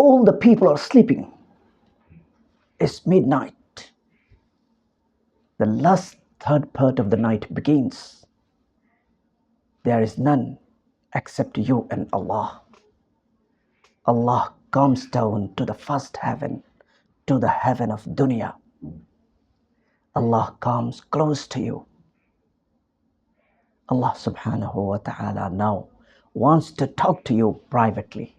all the people are sleeping. It's midnight. The last third part of the night begins. There is none except you and Allah. Allah comes down to the first heaven, to the heaven of dunya. Allah comes close to you. Allah subhanahu wa ta'ala now wants to talk to you privately.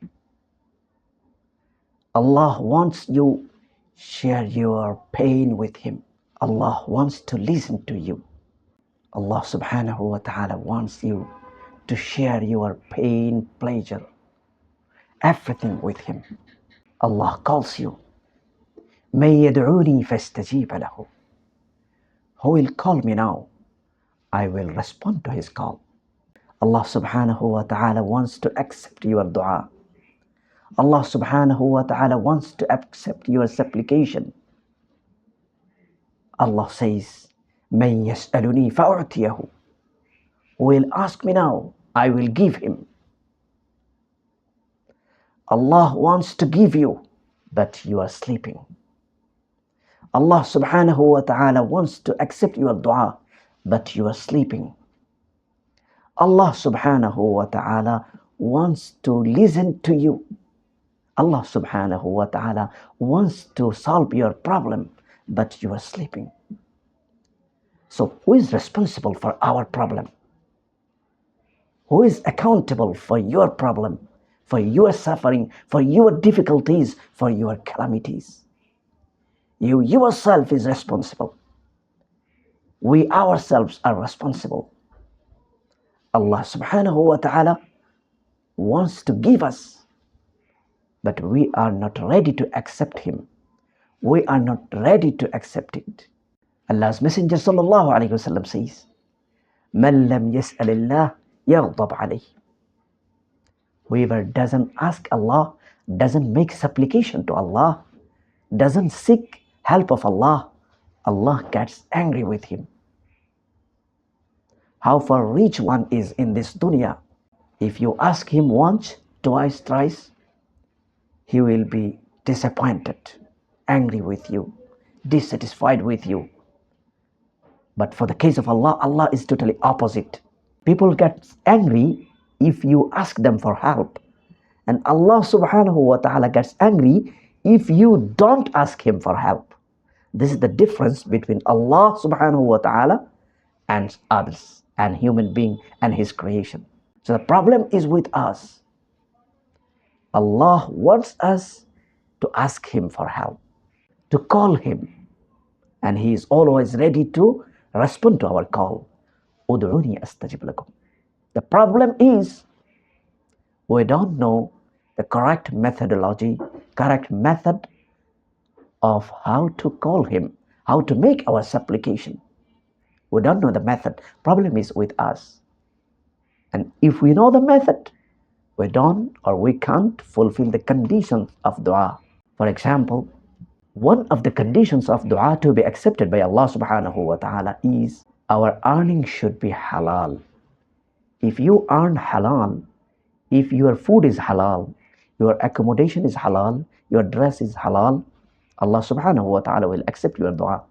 Allah wants you share your pain with Him. Allah wants to listen to you. Allah subhanahu wa ta'ala wants you to share your pain, pleasure, everything with Him. Allah calls you. مَن يَدْعُونِي فَاسْتَجِيبَ لَهُ. Who will call me now? I will respond to his call. Allah subhanahu wa ta'ala wants to accept your dua. Allah subhanahu wa ta'ala wants to accept your supplication. Allah says, مَن يَسْأَلُنِي فَأُعْتِيَهُ. Who will ask me now? I will give him. Allah wants to give you, but you are sleeping. Allah subhanahu wa ta'ala wants to accept your dua, but you are sleeping. Allah subhanahu wa ta'ala wants to listen to you. Allah subhanahu wa ta'ala wants to solve your problem, but you are sleeping. So who is responsible for our problem? Who is accountable for your problem, for your suffering, for your difficulties, for your calamities? You yourself is responsible. We ourselves are responsible. Allah subhanahu wa ta'ala wants to give us, but we are not ready to accept Him. We are not ready to accept it. Allah's Messenger sallallahu alayhi wasallam says, مَن لَمْ يَسْأَلِ اللَّهِ يَغْضَبْ عَلَيْهِ. Whoever doesn't ask Allah, doesn't make supplication to Allah, doesn't seek help of Allah, Allah gets angry with him. How far rich one is in this dunya, if you ask him once, twice, thrice, he will be disappointed, angry with you, dissatisfied with you. But for the case of Allah, Allah is totally opposite. People get angry if you ask them for help. And Allah subhanahu wa ta'ala gets angry if you don't ask Him for help. This is the difference between Allah subhanahu wa ta'ala and others, and human being and His creation. So the problem is with us. Allah wants us to ask Him for help, to call Him, and He is always ready to respond to our call. Ud'uni astajib lakum. The problem is we don't know the correct methodology, correct method of how to call Him, how to make our supplication. We don't know the method. Problem is with us. And if we know the method, we don't or we can't fulfill the conditions of dua. For example, one of the conditions of dua to be accepted by Allah subhanahu wa ta'ala is our earning should be halal. If you earn halal, if your food is halal, your accommodation is halal, your dress is halal, Allah subhanahu wa ta'ala will accept your dua.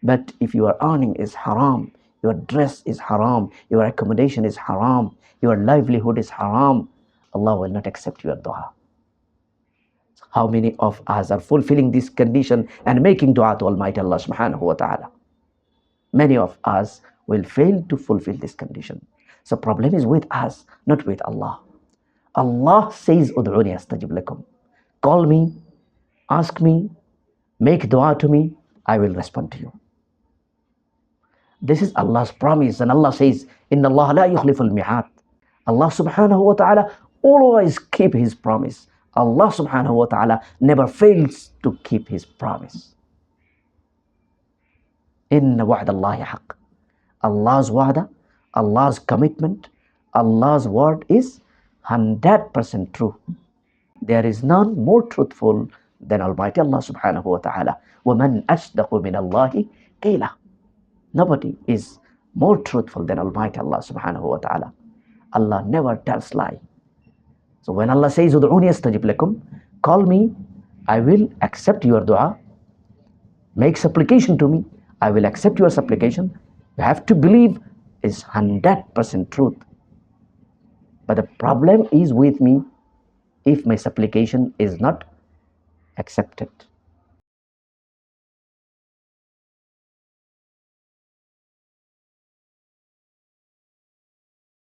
But if your earning is haram, your dress is haram, your accommodation is haram, your livelihood is haram, Allah will not accept your dua. How many of us are fulfilling this condition and making dua to Almighty Allah subhanahu wa ta'ala? Many of us will fail to fulfill this condition. So problem is with us, not with Allah. Allah says, Ud'uni astajib lakum. Call me, ask me, make dua to me, I will respond to you. This is Allah's promise, and Allah says, Inna Allah la yukhliful mi'at. Allah subhanahu wa ta'ala always keep His promise. Allah subhanahu wa ta'ala never fails to keep His promise. Inna wa'dallahi haqq. Allah's wa'da, Allah's commitment, Allah's word is 100% true. There is none more truthful than Almighty Allah subhanahu wa ta'ala. وَمَنْ أَصْدَقُ مِنَ اللَّهِ قِيلًا. Nobody is more truthful than Almighty Allah subhanahu wa ta'ala. Allah never tells lie. So when Allah says, Ud'uni astajib lakum, Call me, I will accept your dua. Make supplication to me, I will accept your supplication. You have to believe is 100% truth. But the problem is with me if my supplication is not accepted.